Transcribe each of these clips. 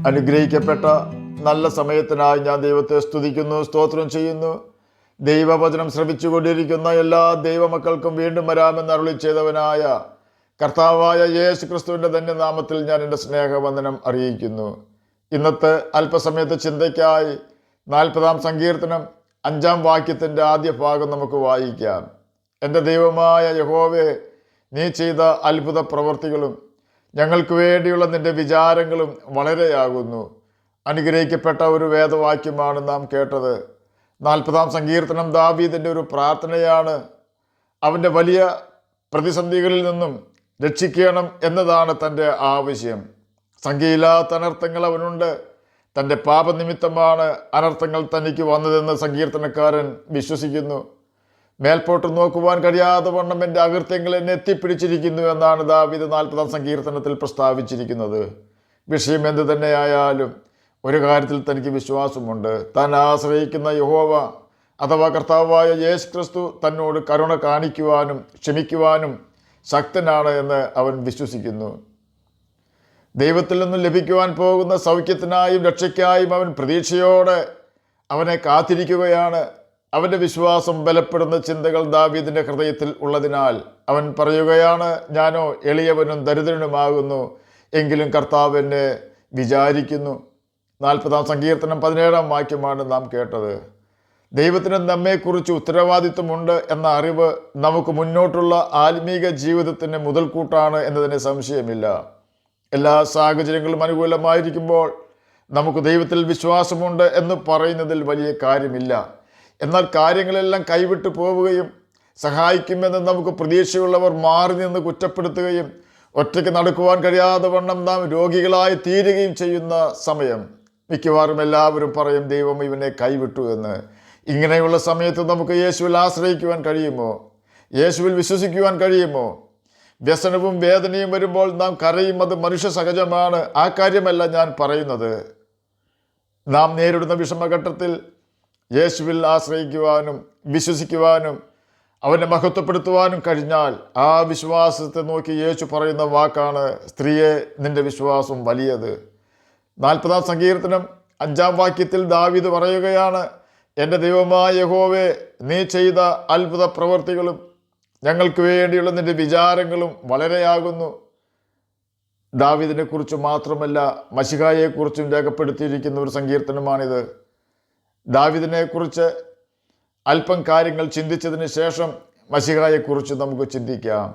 അനുഗ്രഹിക്കപ്പെട്ട നല്ല സമയത്തിനായി ഞാൻ ദൈവത്തെ സ്തുതിക്കുന്നു, സ്തോത്രം ചെയ്യുന്നു. ദൈവവചനം ശ്രവിച്ചുകൊണ്ടിരിക്കുന്ന എല്ലാ ദൈവമക്കൾക്കും വീണ്ടും വരാമെന്ന് അരുളി ചെയ്തവനായ കർത്താവായ യേശു ക്രിസ്തുവിൻ്റെ തന്നെ നാമത്തിൽ ഞാൻ എൻ്റെ സ്നേഹവന്ദനം അറിയിക്കുന്നു. ഇന്നത്തെ അല്പസമയത്തെ ചിന്തയ്ക്കായി 40-ാം സങ്കീർത്തനം 5-ാം വാക്യത്തിൻ്റെ ആദ്യ ഭാഗം നമുക്ക് വായിക്കാം. എൻ്റെ ദൈവമായ യഹോവേ, നീ ചെയ്ത അത്ഭുത പ്രവൃത്തികളും ഞങ്ങൾക്ക് വേണ്ടിയുള്ള നിൻ്റെ വിചാരങ്ങളും വളരെയാകുന്നു. അനുഗ്രഹിക്കപ്പെട്ട ഒരു വേദവാക്യമാണ് നാം കേട്ടത്. 40-ാം സങ്കീർത്തനം ദാവീദിൻ്റെ ഒരു പ്രാർത്ഥനയാണ്. അവൻ്റെ വലിയ പ്രതിസന്ധികളിൽ നിന്നും രക്ഷിക്കണം എന്നതാണ് തൻ്റെ ആവശ്യം. സംഖ്യയില്ലാത്ത അനർത്ഥങ്ങൾ അവനുണ്ട്. തൻ്റെ പാപനിമിത്തമാണ് അനർത്ഥങ്ങൾ തനിക്ക് വന്നതെന്ന് സങ്കീർത്തനക്കാരൻ വിശ്വസിക്കുന്നു. മേൽപോട്ട് നോക്കുവാൻ കഴിയാതെ വണ്ണം എൻ്റെ അകൃത്യങ്ങൾ എന്നെ എത്തിപ്പിടിച്ചിരിക്കുന്നു എന്നാണ് ദാവീദ് 40-ാം സങ്കീർത്തനത്തിൽ പ്രസ്താവിച്ചിരിക്കുന്നത്. വിഷയം എന്തു തന്നെയായാലും ഒരു കാര്യത്തിൽ തനിക്ക് വിശ്വാസമുണ്ട്. താൻ ആശ്രയിക്കുന്ന യഹോവ അഥവാ കർത്താവായ യേശു ക്രിസ്തു തന്നോട് കരുണ കാണിക്കുവാനും ക്ഷമിക്കുവാനും ശക്തനാണ് എന്ന് അവൻ വിശ്വസിക്കുന്നു. ദൈവത്തിൽ നിന്നും ലഭിക്കുവാൻ പോകുന്ന സൗഖ്യത്തിനായും രക്ഷയ്ക്കായും അവൻ പ്രതീക്ഷയോടെ അവനെ കാത്തിരിക്കുകയാണ്. അവൻ്റെ വിശ്വാസം ബലപ്പെടുന്ന ചിന്തകൾ ദാവീദിൻ്റെ ഹൃദയത്തിൽ ഉള്ളതിനാൽ അവൻ പറയുകയാണ്, ഞാനോ എളിയവനും ദരിദ്രനുമാകുന്നു, എങ്കിലും കർത്താവ് എന്നെ വിചാരിക്കുന്നു. 40-ാം സങ്കീർത്തനം 17-ാം വാക്യമാണ് നാം കേട്ടത്. ദൈവത്തിന് നമ്മെക്കുറിച്ച് ഉത്തരവാദിത്വമുണ്ട് എന്ന അറിവ് നമുക്ക് മുന്നോട്ടുള്ള ആത്മീക ജീവിതത്തിന് മുതൽക്കൂട്ടാണ് എന്നതിന് സംശയമില്ല. എല്ലാ സാഹചര്യങ്ങളും അനുകൂലമായിരിക്കുമ്പോൾ നമുക്ക് ദൈവത്തിൽ വിശ്വാസമുണ്ട് എന്ന് പറയുന്നതിൽ വലിയ കാര്യമില്ല. എന്നാൽ കാര്യങ്ങളെല്ലാം കൈവിട്ടു പോവുകയും സഹായിക്കുമെന്ന് നമുക്ക് പ്രതീക്ഷയുള്ളവർ മാറി നിന്ന് കുറ്റപ്പെടുത്തുകയും ഒറ്റയ്ക്ക് നടക്കുവാൻ കഴിയാതെ വണ്ണം നാം രോഗികളായി തീരുകയും ചെയ്യുന്ന സമയം മിക്കവാറും എല്ലാവരും പറയും, ദൈവം ഇവനെ കൈവിട്ടു എന്ന്. ഇങ്ങനെയുള്ള സമയത്ത് നമുക്ക് യേശുവിൽ ആശ്രയിക്കുവാൻ കഴിയുമോ? യേശുവിൽ വിശ്വസിക്കുവാൻ കഴിയുമോ? വ്യസനവും വേദനയും വരുമ്പോൾ നാം കരയും, അത് മനുഷ്യ സഹജമാണ്. ആ കാര്യമല്ല ഞാൻ പറയുന്നത്. നാം നേരിടുന്ന വിഷമഘട്ടത്തിൽ യേശുവിൽ ആശ്രയിക്കുവാനും വിശ്വസിക്കുവാനും അവനെ മഹത്വപ്പെടുത്തുവാനും കഴിഞ്ഞാൽ ആ വിശ്വാസത്തെ നോക്കി യേശു പറയുന്ന വാക്കാണ്, സ്ത്രീയെ, നിന്റെ വിശ്വാസം വലിയത്. 40-ാം സങ്കീർത്തനം 5-ാം വാക്യത്തിൽ ദാവീദ് പറയുകയാണ്, എൻ്റെ ദൈവമായ യഹോവേ, നീ ചെയ്ത അത്ഭുത പ്രവൃത്തികളും ഞങ്ങൾക്ക് വേണ്ടിയുള്ള നിൻ്റെ വിചാരങ്ങളും വളരെയാകുന്നു. ദാവീദിനെ കുറിച്ച് മാത്രമല്ല, മശിഹായെക്കുറിച്ചും രേഖപ്പെടുത്തിയിരിക്കുന്ന ഒരു സങ്കീർത്തനമാണിത്. ദാവീദിനെ കുറിച്ച് അല്പം കാര്യങ്ങൾ ചിന്തിച്ചതിന് ശേഷം മശിഹായെക്കുറിച്ച് നമുക്ക് ചിന്തിക്കാം.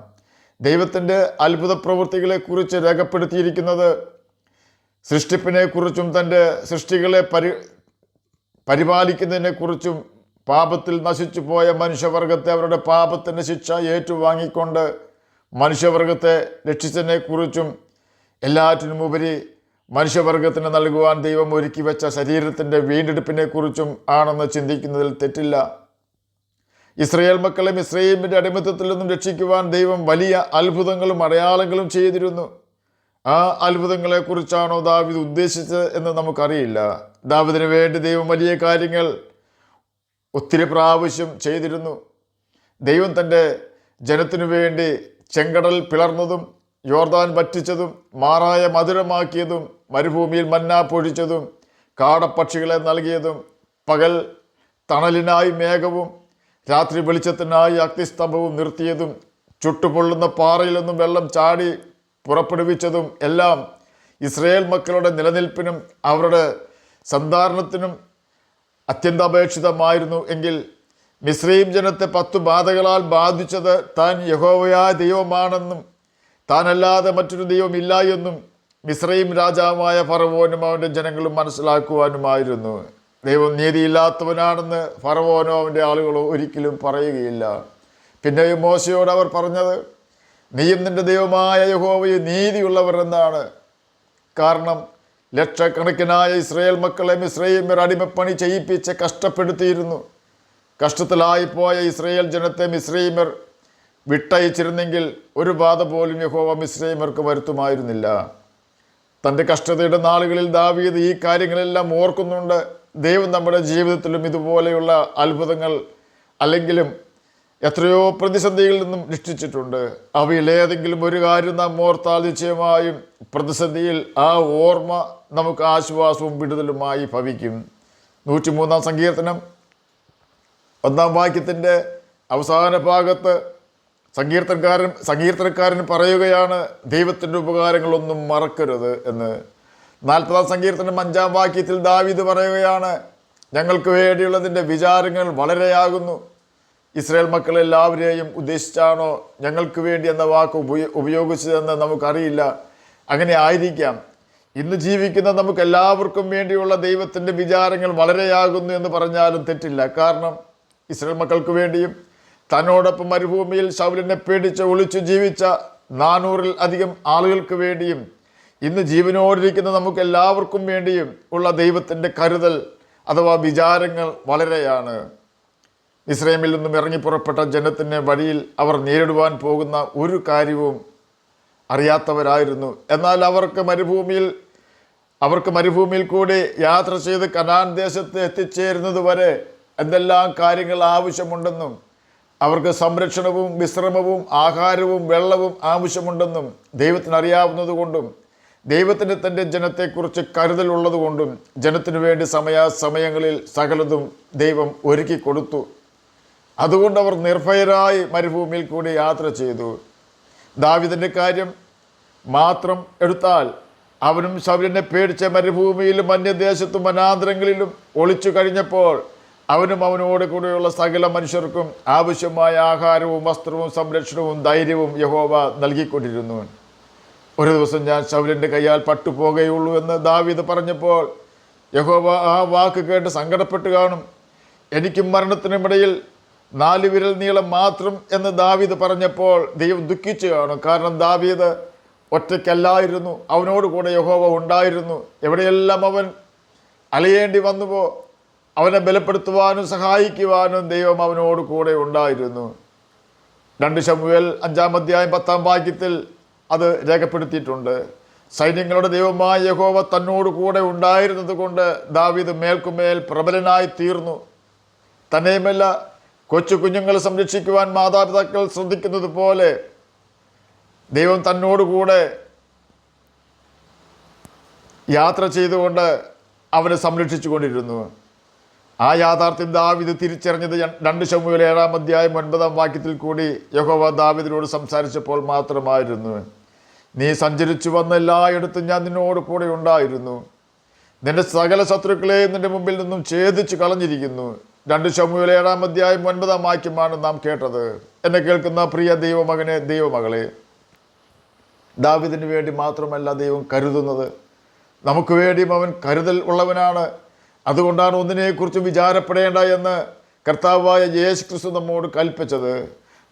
ദൈവത്തിൻ്റെ അത്ഭുത പ്രവൃത്തികളെക്കുറിച്ച് രേഖപ്പെടുത്തിയിരിക്കുന്നത് സൃഷ്ടിപ്പിനെക്കുറിച്ചും തൻ്റെ സൃഷ്ടികളെ പരിപാലിക്കുന്നതിനെക്കുറിച്ചും പാപത്തിൽ നശിച്ചു പോയ മനുഷ്യവർഗത്തെ അവരുടെ പാപത്തിൻ്റെ ശിക്ഷ ഏറ്റുവാങ്ങിക്കൊണ്ട് മനുഷ്യവർഗത്തെ രക്ഷിച്ചതിനെക്കുറിച്ചും എല്ലാറ്റിനുമുപരി മനുഷ്യവർഗത്തിന് നൽകുവാൻ ദൈവം ഒരുക്കി വെച്ച ശരീരത്തിൻ്റെ വീണ്ടെടുപ്പിനെക്കുറിച്ചും ആണെന്ന് ചിന്തിക്കുന്നതിൽ തെറ്റില്ല. ഇസ്രയേൽ മക്കളെ മിസ്രയീമിൻ്റെ അടിമത്തത്തിൽ നിന്നും രക്ഷിക്കുവാൻ ദൈവം വലിയ അത്ഭുതങ്ങളും അടയാളങ്ങളും ചെയ്തിരുന്നു. ആ അത്ഭുതങ്ങളെക്കുറിച്ചാണോ ദാവീദ് ഉദ്ദേശിച്ചത് എന്ന് നമുക്കറിയില്ല. ദാവീദിന് വേണ്ടി ദൈവം വലിയ കാര്യങ്ങൾ ഒത്തിരി പ്രാവശ്യം ചെയ്തിരുന്നു. ദൈവം തൻ്റെ ജനത്തിനു വേണ്ടി ചെങ്കടൽ പിളർന്നതും യോർദാൻ വറ്റിച്ചതും മാറായ മധുരമാക്കിയതും മരുഭൂമിയിൽ മന്ന പൊഴിച്ചതും കാടപ്പക്ഷികളെ നൽകിയതും പകൽ തണലിനായി മേഘവും രാത്രി വെളിച്ചത്തിനായി അഗ്നിസ്തംഭവും നിർത്തിയതും ചുട്ടുപൊള്ളുന്ന പാറയിൽ നിന്നും വെള്ളം ചാടി പുറപ്പെടുവിച്ചതും എല്ലാം ഇസ്രയേൽ മക്കളുടെ നിലനിൽപ്പിനും അവരുടെ സന്ധാരണത്തിനും അത്യന്താപേക്ഷിതമായിരുന്നു. എങ്കിൽ മിസ്രയീം ജനത്തെ 10 ബാധകളാൽ ബാധിച്ചത് താൻ യഹോവയായ ദൈവമാണെന്നും താനല്ലാതെ മറ്റൊരു ദൈവമില്ല എന്നും മിസ്രയീം രാജാവായ ഫറവോനും അവൻ്റെ ജനങ്ങളും മനസ്സിലാക്കുവാനുമായിരുന്നു. ദൈവം നീതിയില്ലാത്തവനാണെന്ന് ഫറവോനോ അവൻ്റെ ആളുകളോ ഒരിക്കലും പറയുകയില്ല. പിന്നെയും മോശയോട് അവർ പറഞ്ഞത്, നീയും നിൻ്റെ ദൈവമായ യഹോവയും നീതിയുള്ളവർ എന്നാണ്. കാരണം ലക്ഷക്കണക്കിനായ ഇസ്രയേൽ മക്കളെ മിസ്രയീമ്യർ അടിമപ്പണി ചെയ്യിപ്പിച്ച് കഷ്ടപ്പെടുത്തിയിരുന്നു. കഷ്ടത്തിലായിപ്പോയ ഇസ്രയേൽ ജനത്തെ മിസ്രയീമ്യർ വിട്ടയച്ചിരുന്നെങ്കിൽ ഒരു ബാധ പോലും യഹോവ മിസ്രയീമ്യർക്ക് വരുത്തുമായിരുന്നില്ല. തൻ്റെ കഷ്ടതയുടെ നാളുകളിൽ ദാവീദ് ഈ കാര്യങ്ങളെല്ലാം ഓർക്കുന്നുണ്ട്. ദൈവം നമ്മുടെ ജീവിതത്തിലും ഇതുപോലെയുള്ള അത്ഭുതങ്ങൾ അല്ലെങ്കിലും എത്രയോ പ്രതിസന്ധികളിൽ നിന്നും രക്ഷിച്ചിട്ടുണ്ട്. അവയിൽ ഏതെങ്കിലും ഒരു കാര്യം നാം ഓർത്താൽ നിശ്ചയമായും പ്രതിസന്ധിയിൽ ആ ഓർമ്മ നമുക്ക് ആശ്വാസവും വിടുതലുമായി ഭവിക്കും. 103 സങ്കീർത്തനം 1 വാക്യത്തിൻ്റെ അവസാന ഭാഗത്ത് സങ്കീർത്തനക്കാരൻ പറയുകയാണ്, ദൈവത്തിൻ്റെ ഉപകാരങ്ങളൊന്നും മറക്കരുത് എന്ന്. 40 സങ്കീർത്തനം 5 വാക്യത്തിൽ ദാവീദ് പറയുകയാണ്, ഞങ്ങൾക്ക് വേണ്ടിയുള്ളതിൻ്റെ വിചാരങ്ങൾ വളരെയാകുന്നു. ഇസ്രായേൽ മക്കളെല്ലാവരെയും ഉദ്ദേശിച്ചാണോ ഞങ്ങൾക്ക് വേണ്ടി എന്ന വാക്ക് ഉപയോഗിച്ചതെന്ന് നമുക്കറിയില്ല. അങ്ങനെ ആയിരിക്കാം. ഇന്ന് ജീവിക്കുന്ന നമുക്ക് എല്ലാവർക്കും വേണ്ടിയുള്ള ദൈവത്തിൻ്റെ വിചാരങ്ങൾ വളരെയാകുന്നു എന്ന് പറഞ്ഞാലും തെറ്റില്ല. കാരണം ഇസ്രായേൽ മക്കൾക്ക് വേണ്ടിയും തന്നോടൊപ്പം മരുഭൂമിയിൽ ശൗലിനെ പേടിച്ച് ഒളിച്ചു ജീവിച്ച 400-ൽ അധികം ആളുകൾക്ക് വേണ്ടിയും ഇന്ന് ജീവനോടിരിക്കുന്ന നമുക്ക് എല്ലാവർക്കും വേണ്ടിയും ഉള്ള ദൈവത്തിൻ്റെ കരുതൽ അഥവാ വിചാരങ്ങൾ വളരെയാണ്. മിസ്രൈമിൽ നിന്നും ഇറങ്ങിപ്പുറപ്പെട്ട ജനത്തിൻ്റെ വഴിയിൽ അവർ നേരിടുവാൻ പോകുന്ന ഒരു കാര്യവും അറിയാത്തവരായിരുന്നു. എന്നാൽ അവർക്ക് മരുഭൂമിയിൽ കൂടി യാത്ര ചെയ്ത് കനാൻ ദേശത്ത് എത്തിച്ചേരുന്നത് വരെ എന്തെല്ലാം കാര്യങ്ങൾ ആവശ്യമുണ്ടെന്നും അവർക്ക് സംരക്ഷണവും വിശ്രമവും ആഹാരവും വെള്ളവും ആവശ്യമുണ്ടെന്നും ദൈവത്തിന് അറിയാവുന്നത് കൊണ്ടും ദൈവത്തിന് തൻ്റെ ജനത്തെക്കുറിച്ച് കരുതലുള്ളത് കൊണ്ടും ജനത്തിനു വേണ്ടി സമയങ്ങളിൽ സകലതും ദൈവം ഒരുക്കി കൊടുത്തു. അതുകൊണ്ട് അവർ നിർഭയരായി മരുഭൂമിയിൽ കൂടി യാത്ര ചെയ്തു. ദാവീദിൻ്റെ കാര്യം മാത്രം എടുത്താൽ അവനും ശൗലിനെ പേടിച്ച മരുഭൂമിയിലും അന്യദേശത്തും വനാന്തരങ്ങളിലും ഒളിച്ചു കഴിഞ്ഞപ്പോൾ അവനും അവനോട് കൂടെയുള്ള സകല മനുഷ്യർക്കും ആവശ്യമായ ആഹാരവും വസ്ത്രവും സംരക്ഷണവും ധൈര്യവും യഹോവ നൽകിക്കൊണ്ടിരുന്നു. ഒരു ദിവസം ഞാൻ ശൗലിൻ്റെ കയ്യാൽ പട്ടുപോകുകയുള്ളൂ എന്ന് ദാവീദ് പറഞ്ഞപ്പോൾ യഹോവ ആ വാക്ക് കേട്ട് സങ്കടപ്പെട്ട് കാണും. എനിക്കും മരണത്തിനുമിടയിൽ 4 വിരൽ നീളം മാത്രം എന്ന് ദാവീദ് പറഞ്ഞപ്പോൾ ദൈവം ദുഃഖിച്ചു കാണും. കാരണം ദാവീദ് ഒറ്റയ്ക്കല്ലായിരുന്നു, അവനോട് കൂടെ യഹോവ ഉണ്ടായിരുന്നു. എവിടെയെല്ലാം അവൻ അലയേണ്ടി വന്നുവോ അവനെ ബലപ്പെടുത്തുവാനും സഹായിക്കുവാനും ദൈവം അവനോട് കൂടെ ഉണ്ടായിരുന്നു. 2 ശമൂവേൽ 5 അധ്യായം 10 വാക്യത്തിൽ അത് രേഖപ്പെടുത്തിയിട്ടുണ്ട്. സൈന്യങ്ങളുടെ ദൈവമായ യഹോവ തന്നോട് കൂടെ ഉണ്ടായിരുന്നത് കൊണ്ട് ദാവീദ് മേൽക്കുമേൽ പ്രബലനായി തീർന്നു. തന്നെയുമല്ല, കൊച്ചു കുഞ്ഞുങ്ങളെ സംരക്ഷിക്കുവാൻ മാതാപിതാക്കൾ ശ്രദ്ധിക്കുന്നത് പോലെ ദൈവം തന്നോടുകൂടെ യാത്ര ചെയ്തുകൊണ്ട് അവനെ സംരക്ഷിച്ചു കൊണ്ടിരുന്നു. ആ യാഥാർത്ഥ്യം ദാവീദ് തിരിച്ചറിഞ്ഞത് 2 ശമൂവേൽ 7 അധ്യായം 9 വാക്യത്തിൽ കൂടി യഹോവ ദാവീദിനോട് സംസാരിച്ചപ്പോൾ മാത്രമായിരുന്നു. നീ സഞ്ചരിച്ചു വന്ന എല്ലായിടത്തും ഞാൻ നിന്നോട് കൂടെ ഉണ്ടായിരുന്നു. നിന്റെ സകല ശത്രുക്കളെയും നിന്റെ മുമ്പിൽ നിന്നും ഛേദിച്ച് കളഞ്ഞിരിക്കുന്നു. 2 ശമൂവേൽ 7 അധ്യായം 9 വാക്യമാണ് നാം കേട്ടത്. എന്നെ കേൾക്കുന്ന പ്രിയ ദൈവമകനെ, ദൈവമകളെ, ദാവീദിന് വേണ്ടി മാത്രമല്ല ദൈവം കരുതുന്നത്, നമുക്ക് വേണ്ടിയും അവൻ കരുതൽ ഉള്ളവനാണ്. അതുകൊണ്ടാണ് ഒന്നിനെക്കുറിച്ച് വിചാരപ്പെടേണ്ട എന്ന് കർത്താവായ യേശു ക്രിസ്തു നമ്മോട് കൽപ്പിച്ചത്.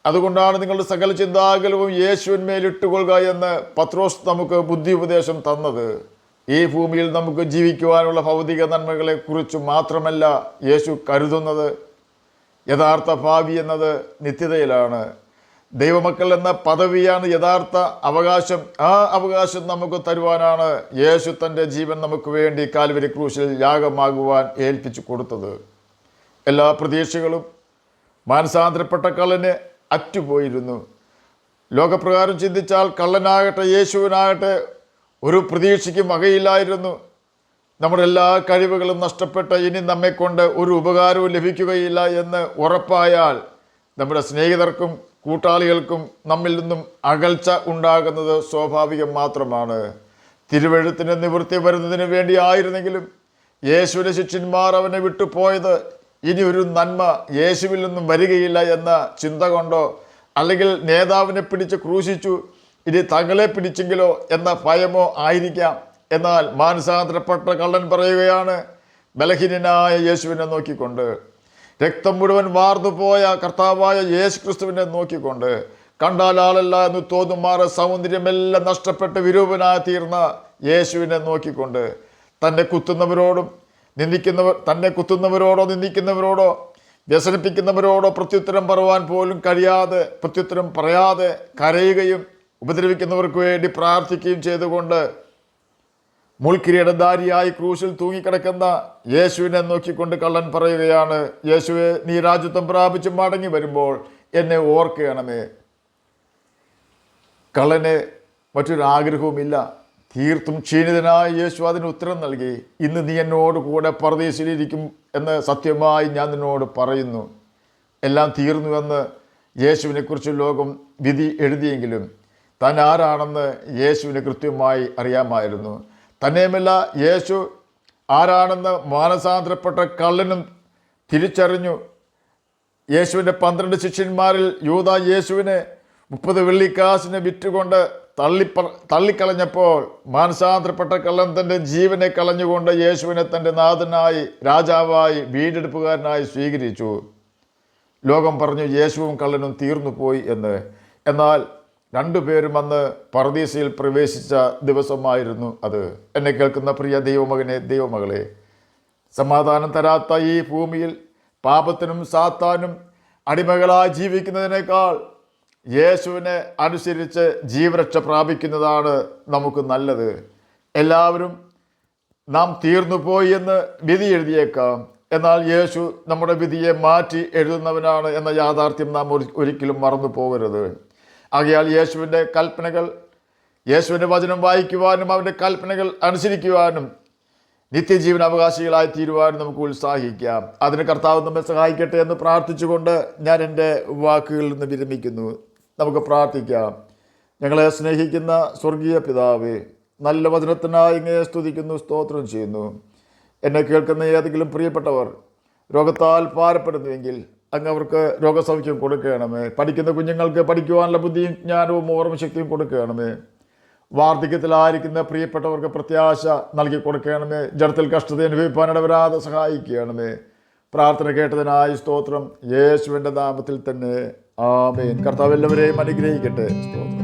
അതുകൊണ്ടാണ് നിങ്ങളുടെ സകല ചിന്താകുലവും യേശുവിന്മേൽ ഇട്ടുകൊള്ളുക എന്ന് പത്രോസ് നമുക്ക് ബുദ്ധി ഉപദേശം തന്നത്. ഈ ഭൂമിയിൽ നമുക്ക് ജീവിക്കുവാനുള്ള ഭൗതിക നന്മകളെ കുറിച്ച് മാത്രമല്ല യേശു കരുതുന്നത്. യഥാർത്ഥ ഭാവി എന്നത് നിത്യതയിലാണ്. ദൈവമക്കൾ എന്ന പദവിയാണ് യഥാർത്ഥ അവകാശം. ആ അവകാശം നമുക്ക് തരുവാനാണ് യേശു തൻ്റെ ജീവൻ നമുക്ക് വേണ്ടി കാൽവരി ക്രൂശിൽ യാഗമാകുവാൻ ഏൽപ്പിച്ചു കൊടുത്തത്. എല്ലാ പ്രതീക്ഷകളും മാനസാന്തരപ്പെട്ട കള്ളന് അറ്റുപോയിരുന്നു. ലോകപ്രകാരം ചിന്തിച്ചാൽ കള്ളനാകട്ടെ യേശുവിനാകട്ടെ ഒരു പ്രതീക്ഷയ്ക്കും വകയില്ലായിരുന്നു. നമ്മുടെ എല്ലാ കഴിവുകളും നഷ്ടപ്പെട്ട് ഇനി നമ്മെക്കൊണ്ട് ഒരു ഉപകാരവും ലഭിക്കുകയില്ല എന്ന് ഉറപ്പായാൽ നമ്മുടെ സ്നേഹിതർക്കും കൂട്ടാളികൾക്കും നമ്മിൽ നിന്നും അകൽച്ച ഉണ്ടാകുന്നത് സ്വാഭാവികം മാത്രമാണ്. തിരുവെഴുത്തിന് നിവൃത്തി വരുന്നതിന് വേണ്ടി ആയിരുന്നെങ്കിലും യേശുവിൻ്റെ ശിഷ്യന്മാർ അവനെ വിട്ടുപോയത് ഇനി ഒരു നന്മ യേശുവിൽ നിന്നും വരികയില്ല എന്ന ചിന്ത കൊണ്ടോ അല്ലെങ്കിൽ നേതാവിനെ പിടിച്ച് ക്രൂശിച്ചു ഇനി തങ്ങളെ പിടിച്ചെങ്കിലോ എന്ന ഭയമോ ആയിരിക്കാം. എന്നാൽ മാനസാന്തരപ്പെട്ട കള്ളൻ പറയുകയാണ്, ബലഹീനനായ യേശുവിനെ നോക്കിക്കൊണ്ട്, രക്തം മുഴുവൻ വാർന്നുപോയ കർത്താവായ യേശു ക്രിസ്തുവിനെ നോക്കിക്കൊണ്ട്, കണ്ടാൽ ആളല്ല എന്ന് തോന്നുമാറ് സൗന്ദര്യമെല്ലാം നഷ്ടപ്പെട്ട് വിരൂപനായി തീർന്ന യേശുവിനെ നോക്കിക്കൊണ്ട് തന്നെ കുത്തുന്നവരോടോ നിന്ദിക്കുന്നവരോടോ വ്യസനിപ്പിക്കുന്നവരോടോ പ്രത്യുത്തരം പറയുവാൻ പോലും കഴിയാതെ പ്രത്യുത്തരം പറയാതെ കരയുകയും ഉപദ്രവിക്കുന്നവർക്ക് വേണ്ടി പ്രാർത്ഥിക്കുകയും ചെയ്തുകൊണ്ട് മുൾക്കിരീടധാരിയായി ക്രൂശിൽ തൂങ്ങിക്കിടക്കുന്ന യേശുവിനെ നോക്കിക്കൊണ്ട് കള്ളൻ പറയുകയാണ്, യേശുവെ, നീ രാജ്യത്വം പ്രാപിച്ച് മടങ്ങി വരുമ്പോൾ എന്നെ ഓർക്കണമേ. കള്ളന് മറ്റൊരു ആഗ്രഹവുമില്ല. തീർത്തും ക്ഷീണിതനായ യേശു അതിന് ഉത്തരം നൽകി, ഇന്ന് നീ എന്നോട് കൂടെ പറുദീസയിലിരിക്കും എന്ന് സത്യമായി ഞാൻ നിന്നോട് പറയുന്നു. എല്ലാം തീർന്നുവെന്ന് യേശുവിനെക്കുറിച്ച് ലോകം വിധി എഴുതിയെങ്കിലും താൻ ആരാണെന്ന് യേശുവിന് കൃത്യമായി അറിയാമായിരുന്നു. തന്നെയുമല്ല, യേശു ആരാണെന്ന് മാനസാന്തരപ്പെട്ട കള്ളനും തിരിച്ചറിഞ്ഞു. യേശുവിൻ്റെ 12 ശിഷ്യന്മാരിൽ യൂദ യേശുവിനെ 30 വെള്ളിക്കാശിന് വിറ്റുകൊണ്ട് തള്ളിക്കളഞ്ഞപ്പോൾ മാനസാന്തരപ്പെട്ട കള്ളൻ തൻ്റെ ജീവനെ കളഞ്ഞുകൊണ്ട് യേശുവിനെ തൻ്റെ നാഥനായി, രാജാവായി, വീണ്ടെടുപ്പുകാരനായി സ്വീകരിച്ചു. ലോകം പറഞ്ഞു യേശുവും കള്ളനും തീർന്നു പോയി എന്ന്. എന്നാൽ രണ്ടുപേരും അന്ന് പറുദീസയിൽ പ്രവേശിച്ച ദിവസമായിരുന്നു അത്. എന്നെ കേൾക്കുന്ന പ്രിയ ദൈവമകനെ, ദൈവമകളെ, സമാധാനം തരാത്ത ഈ ഭൂമിയിൽ പാപത്തിനും സാത്താനും അടിമകളായി ജീവിക്കുന്നതിനേക്കാൾ യേശുവിനെ അനുസരിച്ച് ജീവരക്ഷ പ്രാപിക്കുന്നതാണ് നമുക്ക് നല്ലത്. എല്ലാവരും നാം തീർന്നു പോയി എന്ന് വിധി എഴുതിയേക്കാം, എന്നാൽ യേശു നമ്മുടെ വിധിയെ മാറ്റി എഴുതുന്നവനാണ് എന്ന യാഥാർത്ഥ്യം നാം ഒരിക്കലും മറന്നു പോകരുത്. ആകയാൽ യേശുവിൻ്റെ കൽപ്പനകൾ, യേശുവിൻ്റെ വചനം വായിക്കുവാനും അവൻ്റെ കൽപ്പനകൾ അനുസരിക്കുവാനും നിത്യജീവൻ അവകാശികളായി തീരുവാനും നമുക്ക് ഉത്സാഹിക്കാം. അതിന് കർത്താവ് നമ്മെ സഹായിക്കട്ടെ എന്ന് പ്രാർത്ഥിച്ചുകൊണ്ട് ഞാൻ എൻ്റെ വാക്കുകളിൽ നിന്ന് വിരമിക്കുന്നു. നമുക്ക് പ്രാർത്ഥിക്കാം. ഞങ്ങളെ സ്നേഹിക്കുന്ന സ്വർഗീയ പിതാവേ, നല്ല വചനത്തിനായി ഇങ്ങനെ സ്തുതിക്കുന്നു, സ്തോത്രം ചെയ്യുന്നു. എന്നെ കേൾക്കുന്ന ഏതെങ്കിലും പ്രിയപ്പെട്ടവർ രോഗത്താൽ ഭാരപ്പെടുന്നുവെങ്കിൽ അങ്ങ് അവർക്ക് രോഗസൗഖ്യം കൊടുക്കണമേ. പഠിക്കുന്ന കുഞ്ഞുങ്ങൾക്ക് പഠിക്കുവാനുള്ള ബുദ്ധിയും ജ്ഞാനവും ഓർമ്മശക്തിയും കൊടുക്കണമേ. വാർദ്ധക്യത്തിലായിരിക്കുന്ന പ്രിയപ്പെട്ടവർക്ക് പ്രത്യാശ നൽകി കൊടുക്കണമേ. ജഡത്തിൽ കഷ്ടത അനുഭവിപ്പാനിടവരാതെ സഹായിക്കണമേ. പ്രാർത്ഥന കേട്ടതിനായി സ്തോത്രം, യേശുവിൻ്റെ നാമത്തിൽ തന്നെ ആമേൻ. കർത്താവ് എല്ലാവരെയും അനുഗ്രഹിക്കട്ടെ. സ്തോത്രം.